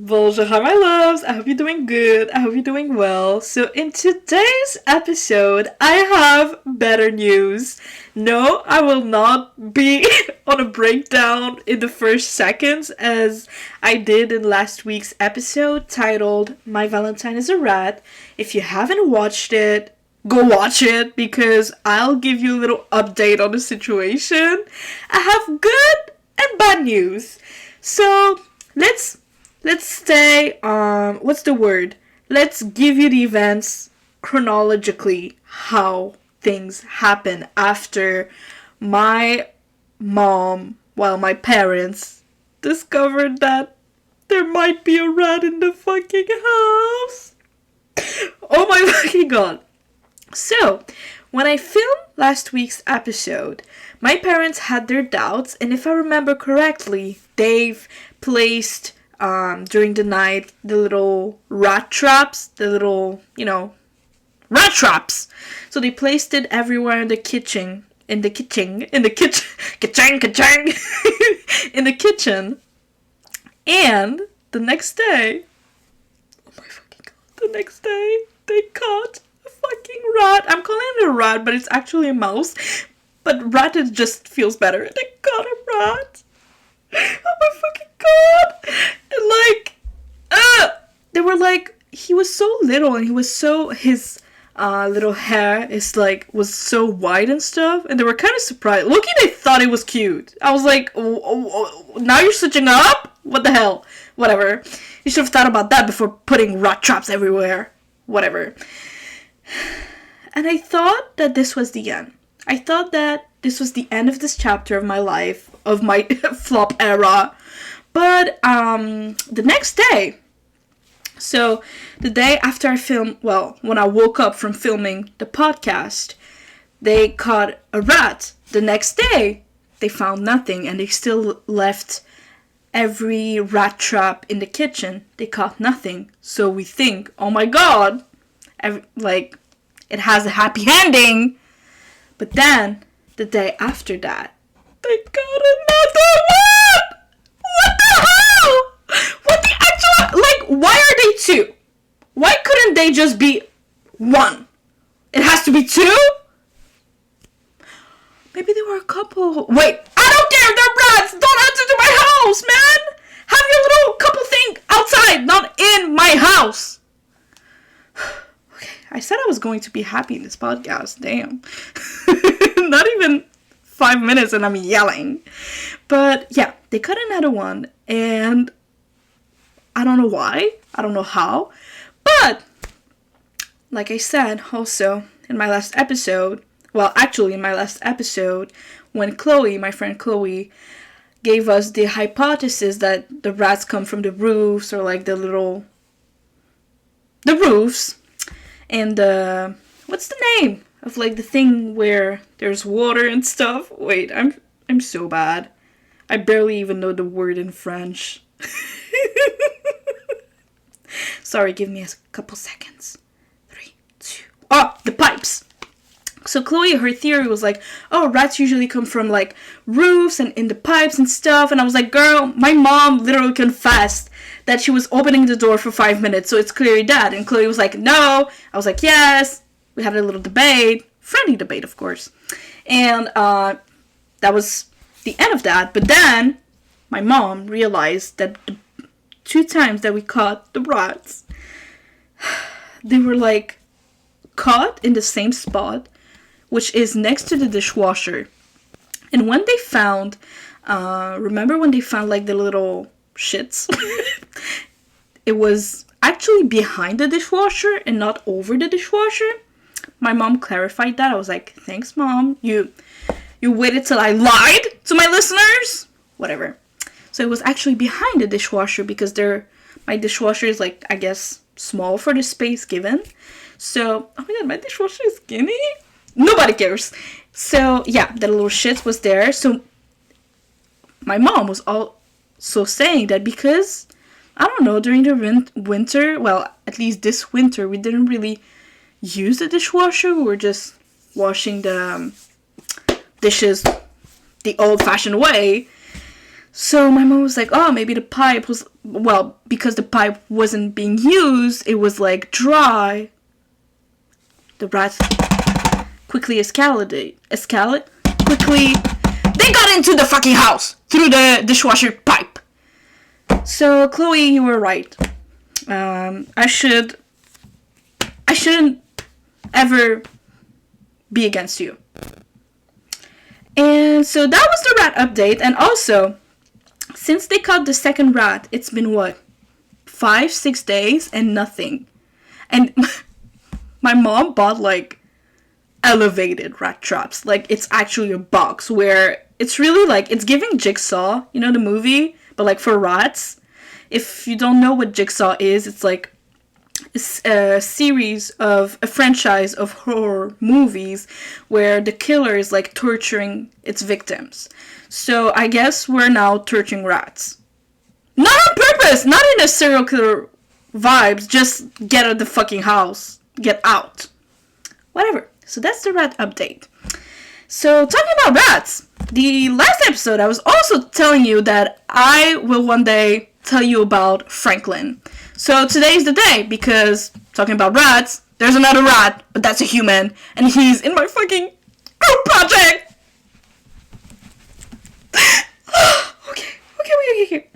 Bonjour, my loves. I hope you're doing good. I hope you're doing well. So, in today's episode, I have better news. No, I will not be on a breakdown in the first seconds as I did in last week's episode titled My Valentine is a Rat. If you haven't watched it, go watch it because I'll give you a little update on the situation. I have good and bad news. So, let's let's stay what's the word? Let's give you the events chronologically how things happen after my my parents discovered that there might be a rat in the fucking house. Oh my fucking god. So, when I filmed last week's episode, my parents had their doubts, and if I remember correctly, they've placed during the night the little rat traps, rat traps. So they placed it everywhere in the kitchen, kitchen, in the kitchen. And the next day, oh my fucking god, the next day they caught a fucking rat. I'm calling it a rat, but it's actually a mouse. But rat it just feels better. They caught a rat. Oh my fucking god! And they were like, he was so little and his little hair was so white and stuff, and they were kind of surprised. Loki, they thought it was cute. I was like, now you're switching up? What the hell? Whatever. You should have thought about that before putting rat traps everywhere. Whatever. And I thought that this was the end. I thought that this was the end of this chapter of my life, of my flop era. But the next day, so the day after I filmed, when I woke up from filming the podcast, they caught a rat. The next day, they found nothing, and they still left every rat trap in the kitchen. They caught nothing. So we think, oh my god, it has a happy ending. But then, the day after that, they got another one! What the hell? What the actual... why are they two? Why couldn't they just be one? It has to be two? Maybe they were a couple. Wait, I don't care, they're rats! Don't enter to my house, man! Have your little couple thing outside, not in my house! I said I was going to be happy in this podcast. Damn. Not even 5 minutes and I'm yelling. But yeah, they cut another one. And I don't know why. I don't know how. But like I said also in my last episode, when Chloe, my friend Chloe, gave us the hypothesis that the rats come from the roofs or the roofs. And what's the name of the thing where there's water and stuff? Wait, I'm so bad. I barely even know the word in French. Sorry, give me a couple seconds. 3, 2. Oh, the pipes. So Chloe, her theory was rats usually come from roofs and in the pipes and stuff. And I was like, girl, my mom literally confessed that she was opening the door for 5 minutes, so it's clearly that. And Chloe was like, no. I was like, yes. We had a little debate. Friendly debate, of course. And that was the end of that. But then my mom realized that the 2 times that we caught the rats, they were caught in the same spot, which is next to the dishwasher. And when they found, remember when they found the little shits? It was actually behind the dishwasher and not over the dishwasher. My mom clarified that. I was like, thanks, Mom. You waited till I lied to my listeners? Whatever. So it was actually behind the dishwasher because my dishwasher is I guess small for the space given. So, oh my god, my dishwasher is skinny? Nobody cares. So yeah, the little shit was there. So my mom was also saying that because, I don't know, during the winter, at least this winter, we didn't really use the dishwasher. We were just washing the dishes the old-fashioned way. So my mom was like, oh, maybe the pipe was, well, because the pipe wasn't being used, it was like dry. The rats quickly quickly, they got into the fucking house through the dishwasher pipe. So Chloe, you were right. I shouldn't ever be against you. And so that was the rat update. And also, since they caught the second rat, it's been what? 5-6 days and nothing. And my mom bought like elevated rat traps. Like it's actually a box where it's really like, it's giving Jigsaw, you know, the movie, but like for rats. If you don't know what Jigsaw is, it's like a franchise of horror movies where the killer is like torturing its victims. So I guess we're now torturing rats. Not on purpose, not in a serial killer vibes, just get out of the fucking house. Get out. Whatever. So that's the rat update. So talking about rats, the last episode I was also telling you that I will one day tell you about Franklin. So today's the day, because talking about rats, there's another rat, but that's a human, and he's in my fucking group project. Okay.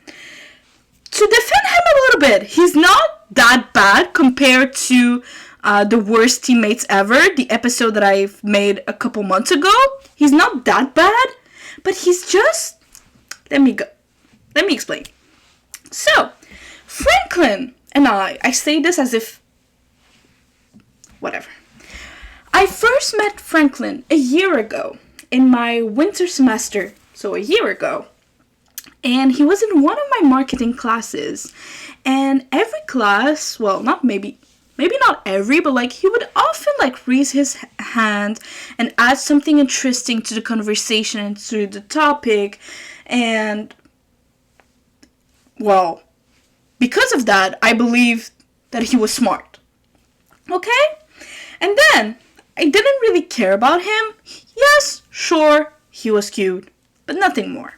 To defend him a little bit, he's not that bad compared to the worst teammates ever, the episode that I've made a couple months ago. He's not that bad, but he's just... Let me explain. So, Franklin and I say this as if... Whatever. I first met Franklin a year ago in my winter semester, so a year ago. And he was in one of my marketing classes. And every class, well, maybe not every, but like he would often like raise his hand and add something interesting to the conversation and to the topic. And, well, because of that, I believe that he was smart. Okay? And then, I didn't really care about him. Yes, sure, he was cute, but nothing more.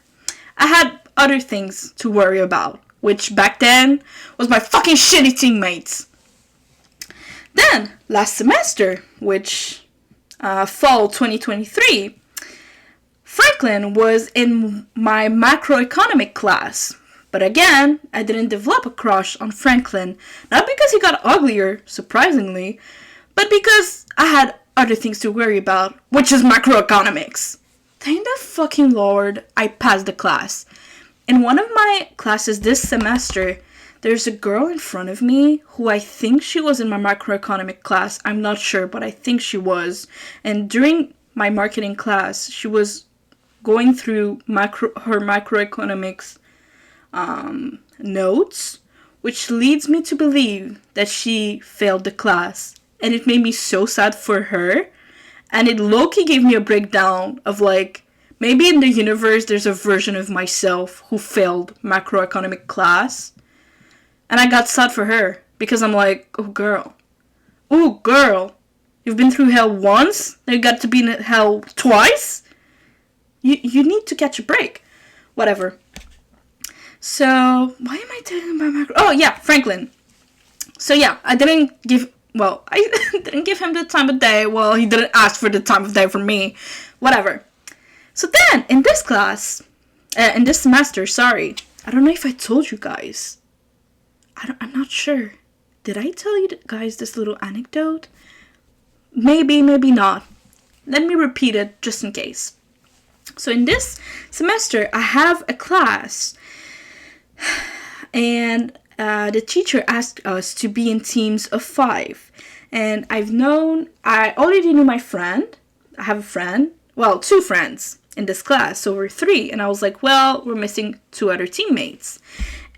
I had other things to worry about, which back then was my fucking shitty teammates. Then, last semester, which fall 2023, Franklin was in my macroeconomic class. But again, I didn't develop a crush on Franklin, not because he got uglier, surprisingly, but because I had other things to worry about, which is macroeconomics. Thank the fucking Lord, I passed the class. In one of my classes this semester, there's a girl in front of me who I think she was in my macroeconomic class. I'm not sure, but I think she was. And during my marketing class, she was going through her macroeconomics notes, which leads me to believe that she failed the class. And it made me so sad for her. And it low-key gave me a breakdown of like, maybe in the universe there's a version of myself who failed macroeconomic class. And I got sad for her because I'm like, oh girl, you've been through hell once, now you got to be in hell twice? You need to catch a break. Whatever. So, why am I talking about macro? Oh yeah, Franklin. So yeah, I didn't give him the time of day. Well, he didn't ask for the time of day from me. Whatever. So then, in this class, in this semester, sorry, I don't know if I told you guys. I'm not sure. Did I tell you guys this little anecdote? Maybe not. Let me repeat it just in case. So in this semester, I have a class, and the teacher asked us to be in teams of 5. And I already knew my friend. I have a friend. Well, 2 friends in this class, so we're 3. And I was like, well, we're missing 2 other teammates.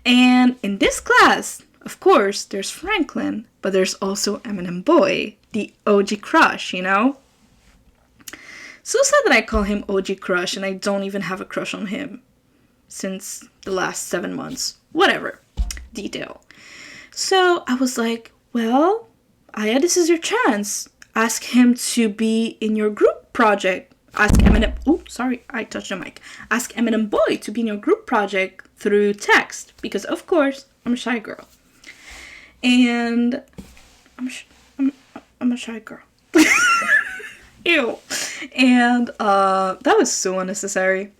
And in this class, of course, there's Franklin, but there's also Eminem Boy, the OG crush, you know? So sad that I call him OG crush and I don't even have a crush on him since the last 7 months. Whatever. Detail. So I was like, well, Aya, this is your chance. Ask him to be in your group project. ask Eminem. Oh, sorry, I touched the mic. Ask Eminem Boy to be in your group project through text because, of course, I'm a shy girl, and I'm a shy girl. Ew. And that was so unnecessary.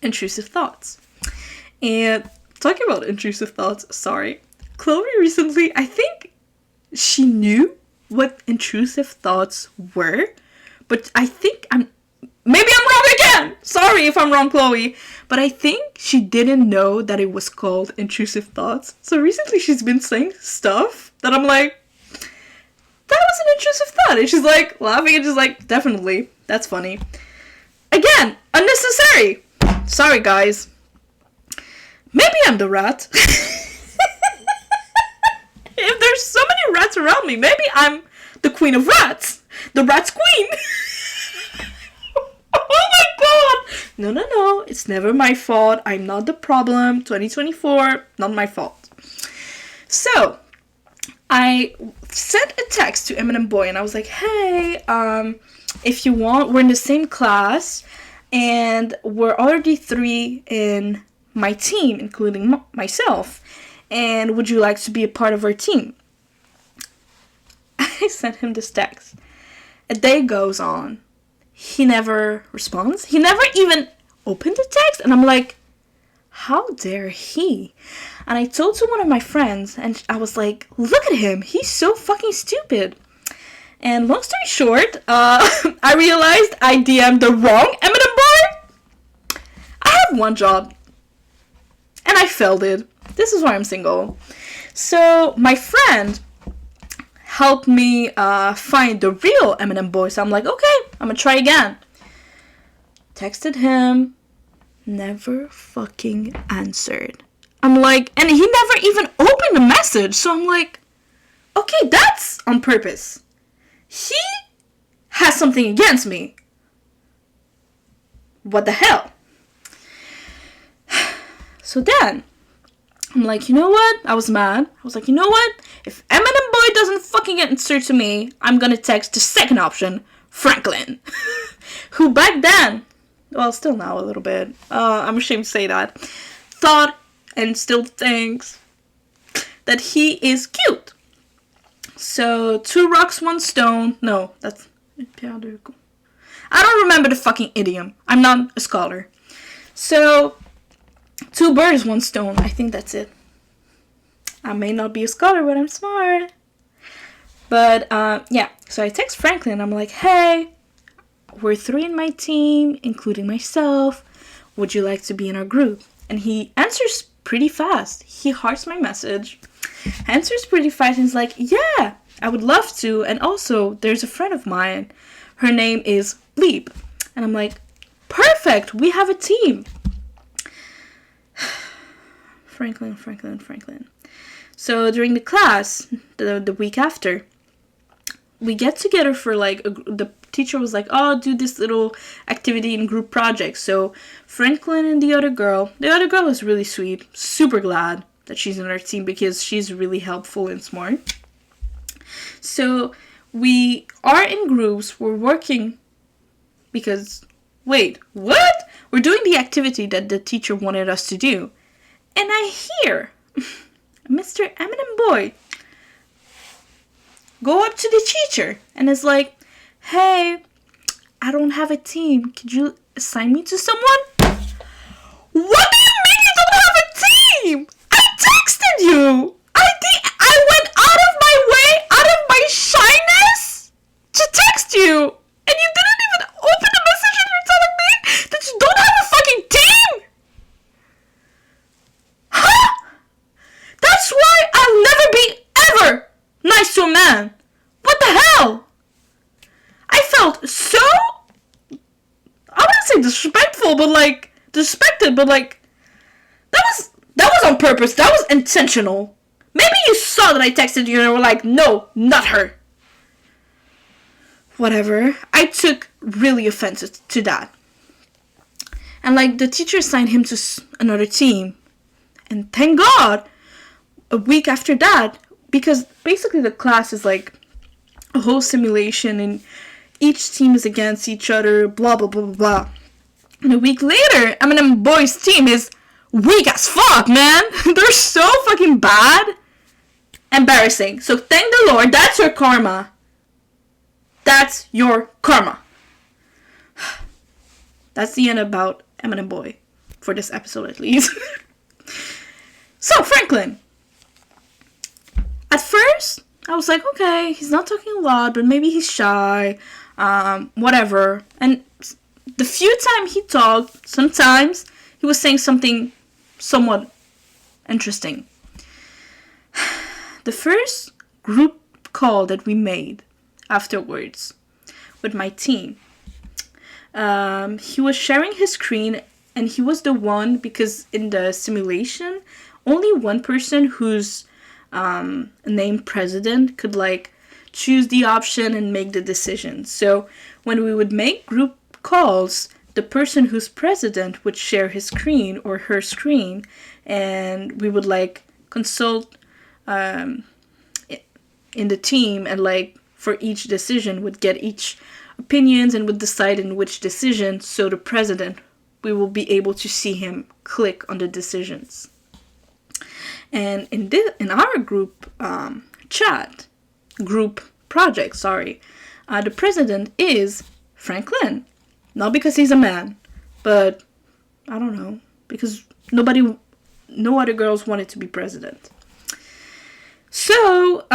Intrusive thoughts. And talking about intrusive thoughts, sorry. Chloe recently, I think she knew what intrusive thoughts were, but I think maybe I'm wrong again. Sorry if I'm wrong, Chloe. But I think she didn't know that it was called intrusive thoughts. So recently she's been saying stuff that I'm like, that was an intrusive thought. And she's like laughing and just like, definitely. That's funny. Again, unnecessary. Sorry, guys. Maybe I'm the rat. If there's so many rats around me, maybe I'm the queen of rats. The rat's queen. Oh my god. No. It's never my fault. I'm not the problem. 2024, not my fault. So, I sent a text to Eminem Boy and I was like, hey, if you want, we're in the same class and we're already 3 in my team, including myself. And would you like to be a part of our team? I sent him this text. A day goes on. He never responds. He never even opened the text. And I'm like, how dare he? And I told to one of my friends, and I was like, look at him. He's so fucking stupid. And long story short, I realized I DM'd the wrong Eminem Boy. I have one job. And I failed it. This is why I'm single. So my friend helped me find the real Eminem Boy. So I'm like, okay, I'm gonna try again. Texted him. Never fucking answered. I'm like, and he never even opened the message. So I'm like, okay, that's on purpose. He has something against me. What the hell? So then, I'm like, you know what? I was mad. I was like, you know what? If Eminem Boy doesn't fucking answer to me, I'm gonna text the second option, Franklin. Who back then, well, still now a little bit, I'm ashamed to say that, thought and still thinks that he is cute. So, 2 rocks, 1 stone. No, that's... I don't remember the fucking idiom. I'm not a scholar. So, 2 birds, 1 stone. I think that's it. I may not be a scholar, but I'm smart. But, yeah. So I text Franklin. I'm like, hey, we're 3 in my team, including myself. Would you like to be in our group? And he answers pretty fast. He hearts my message. Answers pretty fast and is like, yeah, I would love to. And also, there's a friend of mine. Her name is Bleep. And I'm like, perfect. We have a team. Franklin. So during the class, the week after, we get together for like, the teacher was like, oh, do this little activity in group project. So Franklin and the other girl is really sweet, super glad that she's in our team because she's really helpful and smart. So we are in groups, we're working because, wait, what? We're doing the activity that the teacher wanted us to do. And I hear Mr. Eminem Boy go up to the teacher and is like, hey, I don't have a team. Could you assign me to someone? What do you mean you don't have a team? I texted you. I went out of my way, out of my shyness to text you. And you didn't even open the message and you're telling me that you don't have a fucking team? Huh? That's why I'll never be ever nice to a man. What the hell? I felt so, I wouldn't say disrespectful, but like, disrespected, but like, that was on purpose. That was intentional. Maybe you saw that I texted you and were like, no, not her. Whatever. I took really offense to that. And like, the teacher assigned him to another team. And thank God, a week after that, because basically the class is like a whole simulation and each team is against each other, blah, blah, blah, blah, blah. And a week later, Eminem Boys' team is weak as fuck, man. They're so fucking bad. Embarrassing. So thank the Lord, that's your karma. That's your karma. That's the end about Eminem Boy. For this episode, at least. So, Franklin. At first, I was like, okay, he's not talking a lot, but maybe he's shy. Whatever. And the few times he talked, sometimes he was saying something somewhat interesting. The first group call that we made afterwards with my team, he was sharing his screen, and he was the one, because in the simulation, only one person who's named president could like choose the option and make the decision. So when we would make group calls, the person who's president would share his screen or her screen, and we would like consult in the team, and like for each decision would get each opinions and would decide in which decision, so the president, we will be able to see him click on the decisions. And in our group group project, the president is Franklin. Not because he's a man, but I don't know, because no other girls wanted to be president. So,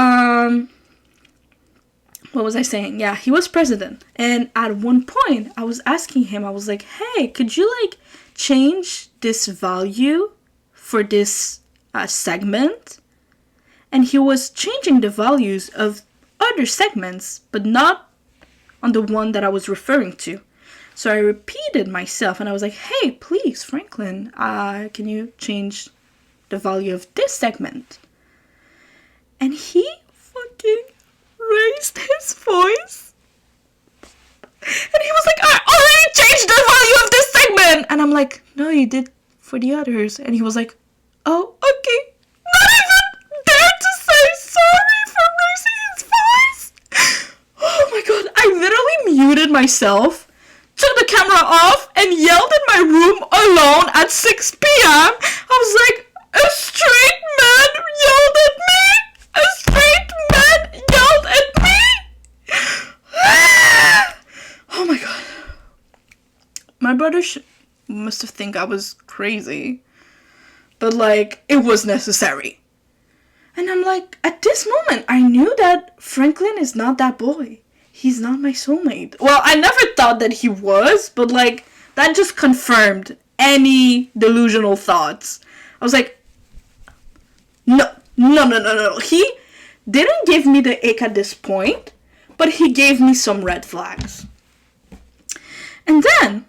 what was I saying? Yeah, he was president. And at one point, I was asking him, I was like, hey, could you like change this value for this segment? And he was changing the values of other segments, but not on the one that I was referring to. So I repeated myself, and I was like, hey, please, Franklin, can you change the value of this segment? And he fucking raised his voice. And he was like, I already changed the value of this segment. And I'm like, no, you did for the others. And he was like, oh, okay. Not even dare to say sorry for raising his voice. Oh my god, I literally muted myself, took the camera off, and yelled in my room alone at 6 p.m. I was like, a straight man yelled at me. A straight man yelled at me. Oh my god. My brother must have think I was crazy. But like, it was necessary. And I'm like, at this moment, I knew that Franklin is not that boy. He's not my soulmate. Well, I never thought that he was, but like, that just confirmed any delusional thoughts. I was like, no. He didn't give me the ick at this point, but he gave me some red flags. And then,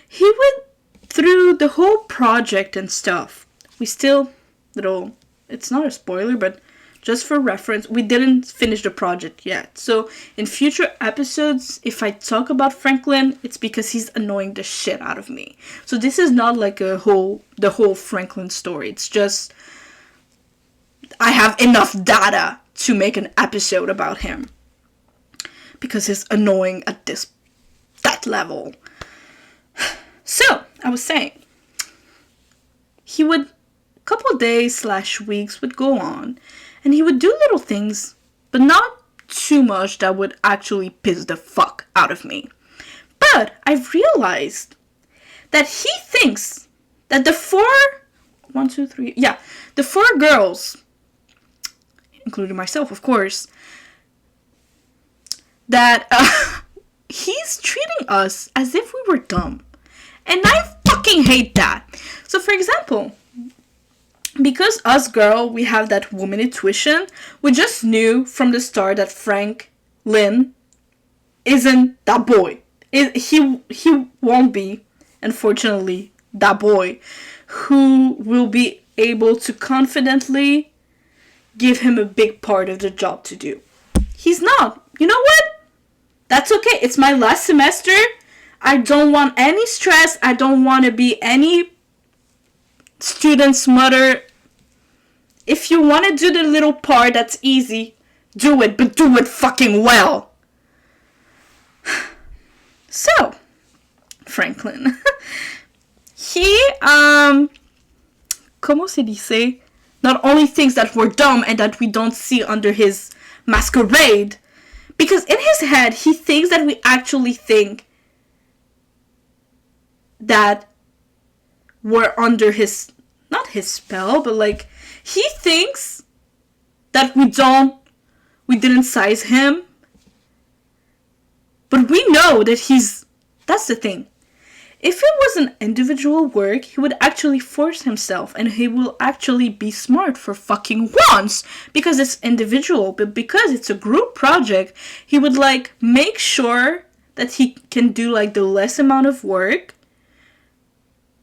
he went through the whole project and stuff. We still, it's not a spoiler, but just for reference, we didn't finish the project yet. So in future episodes, if I talk about Franklin, it's because he's annoying the shit out of me. So this is not like the whole Franklin story. It's just, I have enough data to make an episode about him. Because he's annoying at that level. So, I was saying, he would, a couple days / weeks would go on, and he would do little things, but not too much that would actually piss the fuck out of me. But I've realized that he thinks that the four girls, including myself, of course, that he's treating us as if we were dumb. And I fucking hate that. So, for example, because us girl, we have that woman intuition, we just knew from the start that Franklin isn't that boy. He won't be, unfortunately, that boy who will be able to confidently give him a big part of the job to do. He's not. You know what? That's okay. It's my last semester. I don't want any stress. I don't want to be any student's mother. If you want to do the little part that's easy, do it. But do it fucking well. So, Franklin, he, como se dice, not only thinks that we're dumb and that we don't see under his masquerade, because in his head, he thinks that we actually think that we're under his, not his spell, but like, he thinks that we didn't size him. But we know that that's the thing. If it was an individual work, he would actually force himself and he will actually be smart for fucking once because it's individual. But because it's a group project, he would like make sure that he can do like the less amount of work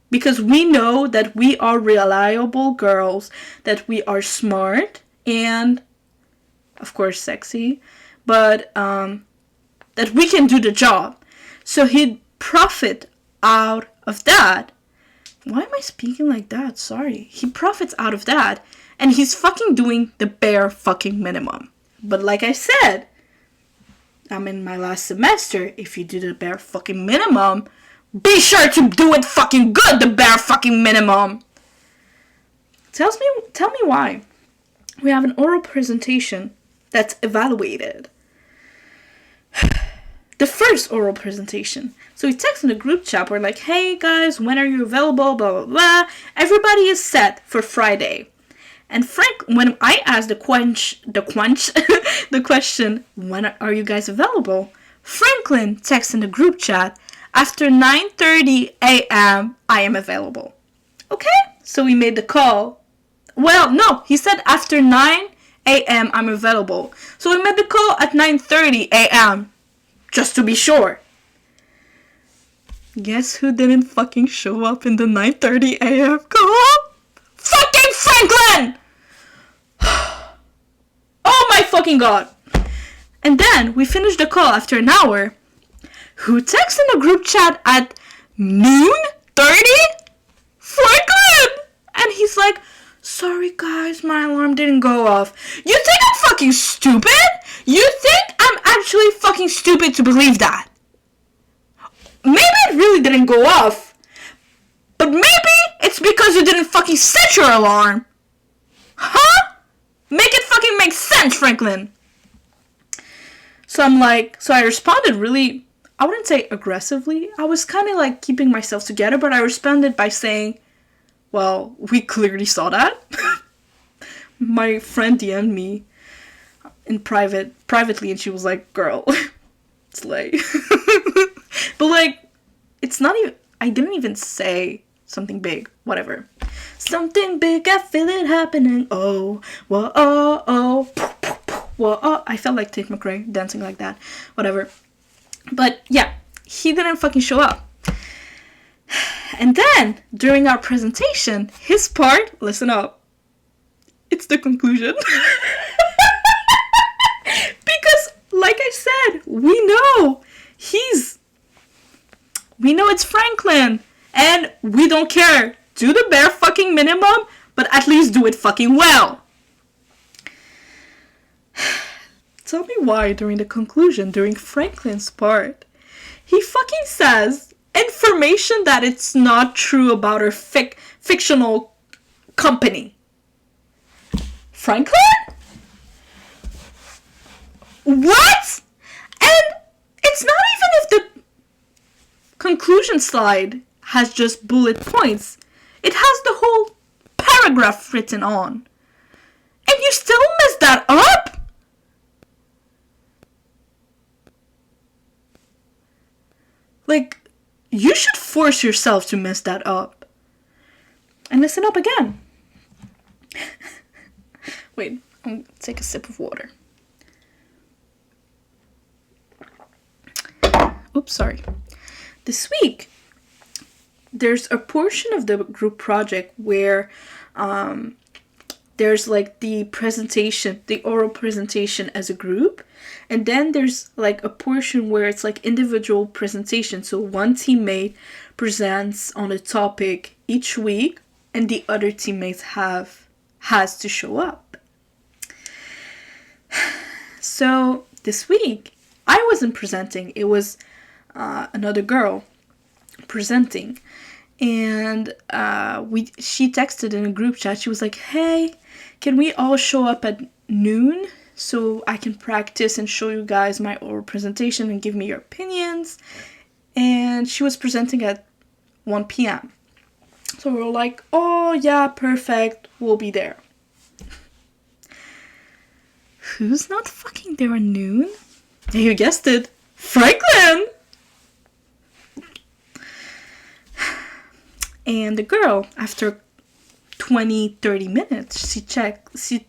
because we know that we are reliable girls, that we are smart and of course sexy, but that we can do the job. So he'd profit out of that. Why am I speaking like that? Sorry. He profits out of that. And he's fucking doing the bare fucking minimum. But like I said, I'm in my last semester. If you do the bare fucking minimum, be sure to do it fucking good, the bare fucking minimum. Tell me why. We have an oral presentation that's evaluated. The first oral presentation. So we text in the group chat. We're like, hey guys, when are you available? Blah, blah, blah. Everybody is set for Friday. And when I asked the question, when are you guys available? Franklin texts in the group chat, after 9:30 a.m., I am available. Okay? So we made the call. Well, no, he said after 9 a.m. I'm available. So we made the call at 9:30 a.m. just to be sure. Guess who didn't fucking show up in the 9:30 a.m. call? Fucking Franklin! Oh my fucking god. And then we finished the call after an hour. Who texted in the group chat at noon 30? Franklin! And he's like, sorry guys, my alarm didn't go off. You think I'm fucking stupid? You think I'm actually fucking stupid to believe that? Maybe it really didn't go off. But maybe it's because you didn't fucking set your alarm. Huh? Make it fucking make sense, Franklin. So I responded really, I wouldn't say aggressively. I was kind of like keeping myself together, but I responded by saying, well, we clearly saw that. My friend DM'd me in privately, and she was like, girl, slay. But like, it's not even, I didn't even say something big, whatever. Something big, I feel it happening, oh, whoa, oh, oh, whoa, oh. I felt like Tate McRae dancing like that, whatever. But yeah, he didn't fucking show up. And then, during our presentation, his part, listen up, it's the conclusion. Because, like I said, we know it's Franklin, and we don't care. Do the bare fucking minimum, but at least do it fucking well. Tell me why during the conclusion, during Franklin's part, he fucking says information that it's not true about our fictional company. Franklin? What? And it's not even if the conclusion slide has just bullet points. It has the whole paragraph written on. And you still messed that up? Like, you should force yourself to mess that up. And listen up again. Wait, I'm gonna take a sip of water. Oops, sorry. This week, there's a portion of the group project where there's like the presentation, the oral presentation as a group. And then there's like a portion where it's like individual presentation. So one teammate presents on a topic each week and the other teammates has to show up. So this week, I wasn't presenting. It was another girl presenting. And she texted in a group chat. She was like, hey, can we all show up at noon so I can practice and show you guys my oral presentation and give me your opinions? And she was presenting at 1 p.m. So we were like, oh yeah, perfect, we'll be there. Who's not fucking there at noon? Yeah, you guessed it, Franklin! And the girl, after 20-30 minutes, she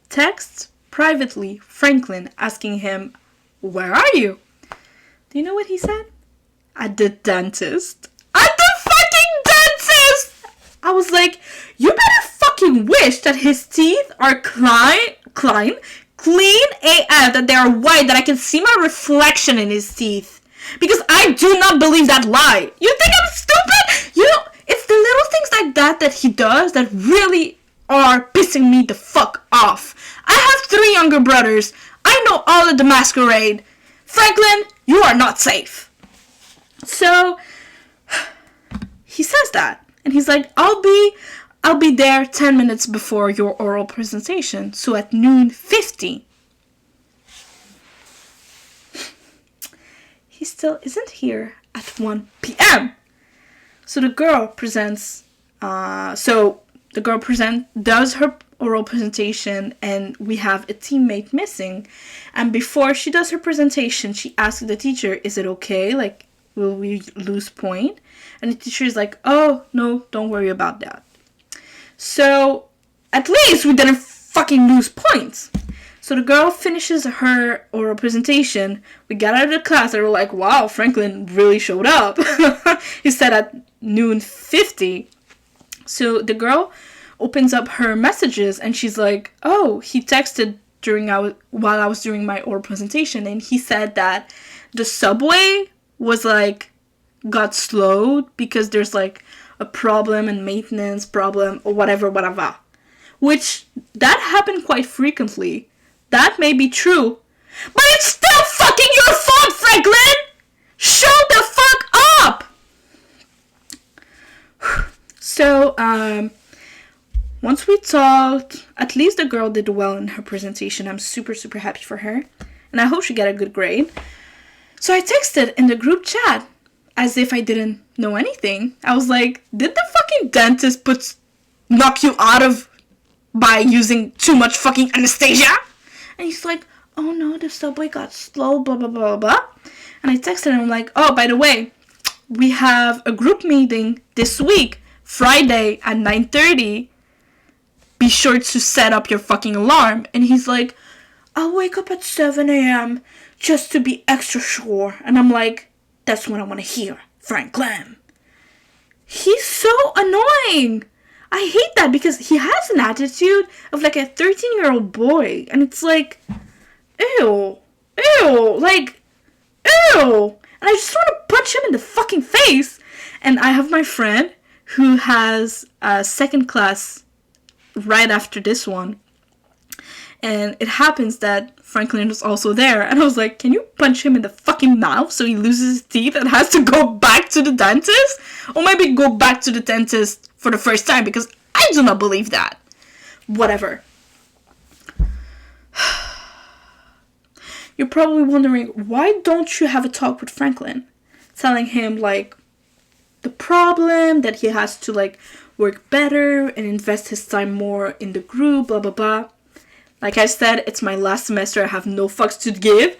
texts privately Franklin asking him, where are you? Do you know what he said? At the dentist. At the fucking dentist! I was like, you better fucking wish that his teeth are clean AF, that they are white, that I can see my reflection in his teeth. Because I do not believe that lie. You think I'm stupid? You know, it's the little things like that he does that really are pissing me the fuck off. I have 3 younger brothers. I know all of the masquerade. Franklin, you are not safe. So, he says that. And he's like, I'll be there 10 minutes before your oral presentation. So at noon 50. He still isn't here at 1 p.m. So the girl presents, does her oral presentation, and we have a teammate missing. And before she does her presentation, she asks the teacher, is it okay? Like, will we lose point? And the teacher is like, oh, no, don't worry about that. So, at least we didn't fucking lose points. So the girl finishes her oral presentation. We got out of the class and we're like, wow, Franklin really showed up. He said at noon 50. So the girl opens up her messages and she's like, oh, he texted while I was doing my oral presentation, and he said that the subway was like got slowed because there's like a problem and maintenance problem or whatever. Which that happened quite frequently. That may be true, but it's still fucking your fault, Franklin! Show the fuck up! So, once we talked, at least the girl did well in her presentation. I'm super, super happy for her. And I hope she got a good grade. So I texted in the group chat as if I didn't know anything. I was like, did the fucking dentist knock you out of by using too much fucking anesthesia? And he's like, oh no, the subway got slow, blah, blah, blah, blah. And I texted him, like, oh, by the way, we have a group meeting this week, Friday at 9:30. Be sure to set up your fucking alarm. And he's like, I'll wake up at 7 a.m. just to be extra sure. And I'm like, that's what I want to hear, Franklin. He's so annoying. I hate that because he has an attitude of like a 13-year-old boy. And it's like, ew. And I just want to punch him in the fucking face. And I have my friend who has a second class right after this one. And it happens that Franklin was also there. And I was like, can you punch him in the fucking mouth so he loses his teeth and has to go back to the dentist? Or maybe go back to the dentist for the first time, because I do not believe that. Whatever. You're probably wondering, why don't you have a talk with Franklin? Telling him, like, the problem, that he has to, like, work better and invest his time more in the group, blah, blah, blah. Like I said, it's my last semester. I have no fucks to give.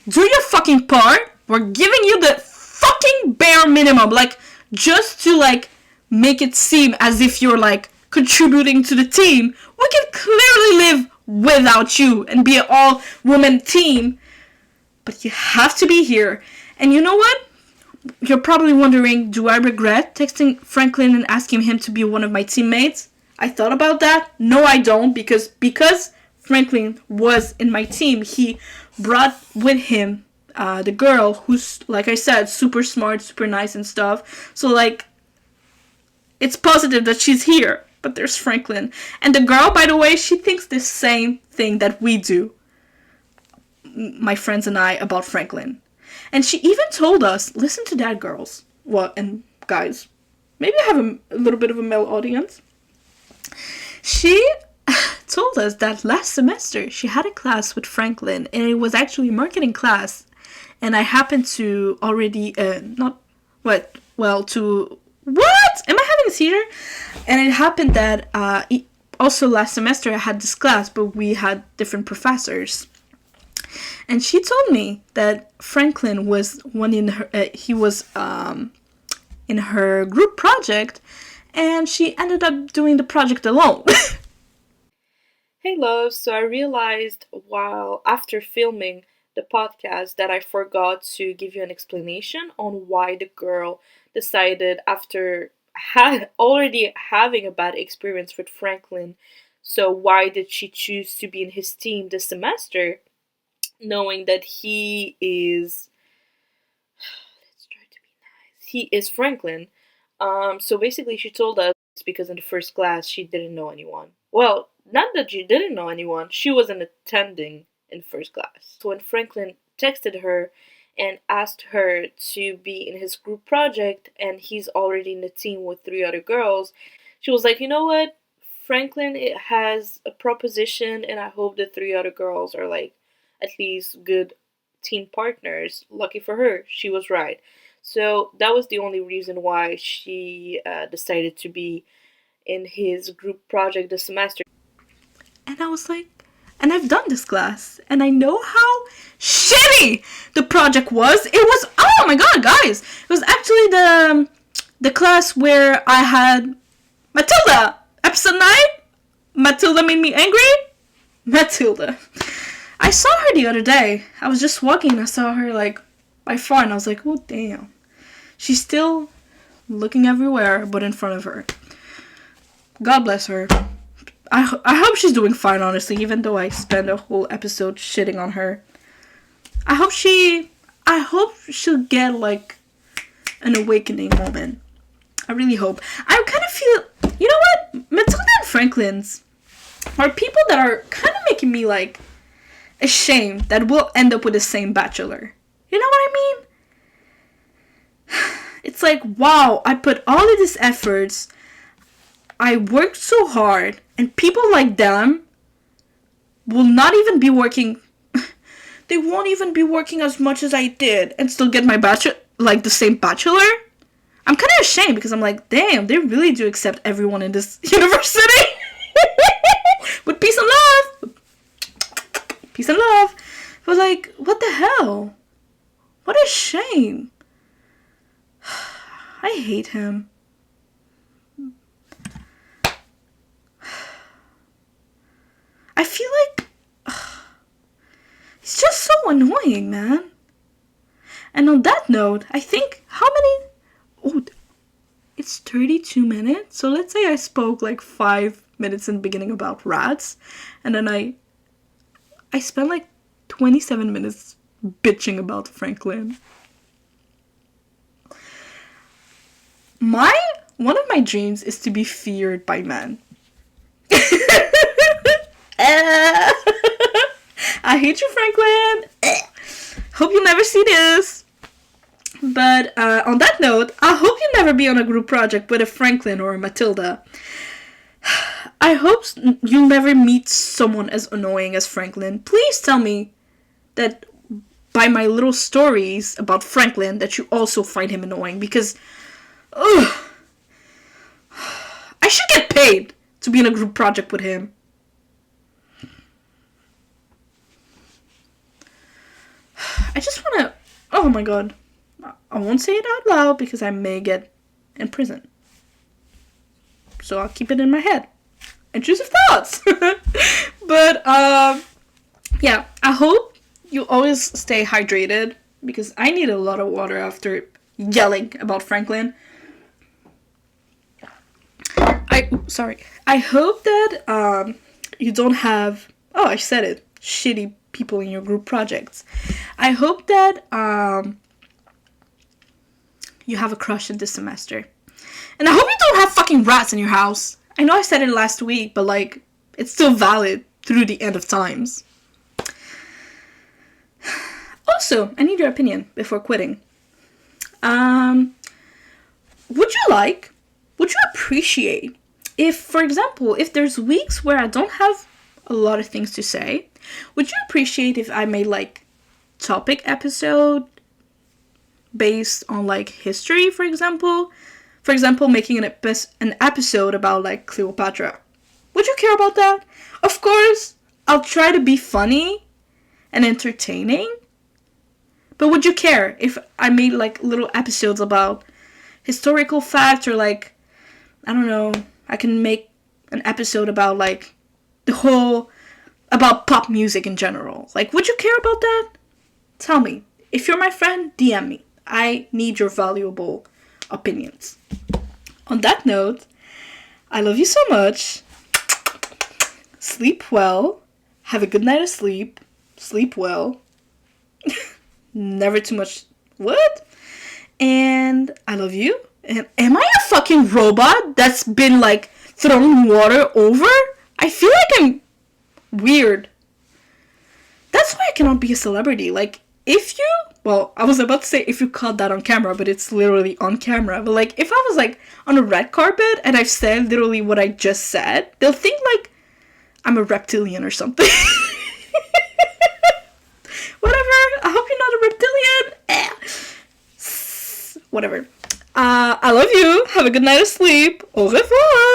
Do your fucking part. We're giving you the fucking bare minimum. Like, just to, like, make it seem as if you're, like, contributing to the team. We can clearly live without you and be an all-woman team. But you have to be here. And you know what? You're probably wondering, do I regret texting Franklin and asking him to be one of my teammates? I thought about that. No, I don't. Because Franklin was in my team, he brought with him the girl who's, like I said, super smart, super nice and stuff. So, like, it's positive that she's here. But there's Franklin. And the girl, by the way, she thinks the same thing that we do, my friends and I, about Franklin. And she even told us, listen to that, girls. Well, and guys, maybe I have a little bit of a male audience. She told us that last semester she had a class with Franklin, and it was actually a marketing class. And I happened to already, not, what, well, to, what? Am I having a seizure? And it happened that, also last semester I had this class, but we had different professors. And she told me that Franklin was one in her, he was in her group project, and she ended up doing the project alone. Hey love, so I realized while after filming the podcast that I forgot to give you an explanation on why the girl decided after had already having a bad experience with Franklin, so why did she choose to be in his team this semester knowing that let's try to be nice. He is Franklin. So basically she told us because in the first class she didn't know anyone. Well, not that she didn't know anyone, she wasn't attending in first class. So when Franklin texted her and asked her to be in his group project and he's already in the team with three other girls, she was like, you know what? Franklin it has a proposition and I hope the three other girls are like at least good team partners. Lucky for her, she was right. So that was the only reason why she decided to be in his group project this semester. And I was like, and I've done this class, and I know how shitty the project was. It was, oh my god, guys! It was actually the class where I had Matilda! Episode 9? Matilda made me angry? Matilda. I saw her the other day. I was just walking and I saw her like by far, and I was like, oh damn. She's still looking everywhere but in front of her. God bless her. I hope she's doing fine, honestly, even though I spent a whole episode shitting on her. I hope she'll get like an awakening moment. I really hope. I kind of feel, you know what? Matilda and Franklin's are people that are kind of making me like ashamed that we'll end up with the same bachelor. You know what I mean? It's like, wow, I put all of these efforts. I worked so hard, and people like them will not even be working. They won't even be working as much as I did and still get my bachelor, like the same bachelor. I'm kind of ashamed because I'm like, damn, they really do accept everyone in this university. With peace and love. Peace and love. But like, what the hell? What a shame. I hate him. I feel like he's just so annoying, man. And on that note, I think how many? Oh, it's 32 minutes. So let's say I spoke like 5 minutes in the beginning about rats, and then I spent like 27 minutes bitching about Franklin. One of my dreams is to be feared by men. I hate you, Franklin. Hope you never see this. But on that note, I hope you never be on a group project with a Franklin or a Matilda. I hope you'll never meet someone as annoying as Franklin. Please tell me that by my little stories about Franklin that you also find him annoying, because ugh, I should get paid to be in a group project with him. I just want to. Oh my god. I won't say it out loud because I may get in prison. So I'll keep it in my head. Intrusive thoughts! But, yeah. I hope you always stay hydrated because I need a lot of water after yelling about Franklin. Sorry. I hope that, you don't have. Oh, I said it. Shitty people in your group projects. I hope that you have a crush in this semester. And I hope you don't have fucking rats in your house. I know I said it last week, but like, it's still valid through the end of times. Also, I need your opinion before quitting. Um, would you appreciate if, for example, if there's weeks where I don't have a lot of things to say, would you appreciate if I made like topic episode based on like history, for example? For example, making an episode about like Cleopatra. Would you care about that? Of course, I'll try to be funny and entertaining. But would you care if I made like little episodes about historical facts, or like, I don't know, I can make an episode about like the whole, about pop music in general. Like, would you care about that? Tell me. If you're my friend, DM me. I need your valuable opinions. On that note, I love you so much. Sleep well. Have a good night of sleep. Sleep well. Never too much. What? And I love you. And am I a fucking robot that's been like throwing water over? I feel like I'm weird. That's why I cannot be a celebrity. Like, if you, well, I was about to say if you caught that on camera, but it's literally on camera. But like, if I was like on a red carpet and I've said literally what I just said, they'll think like I'm a reptilian or something. Whatever. I hope you're not a reptilian. Whatever. I love you. Have a good night of sleep. Au revoir.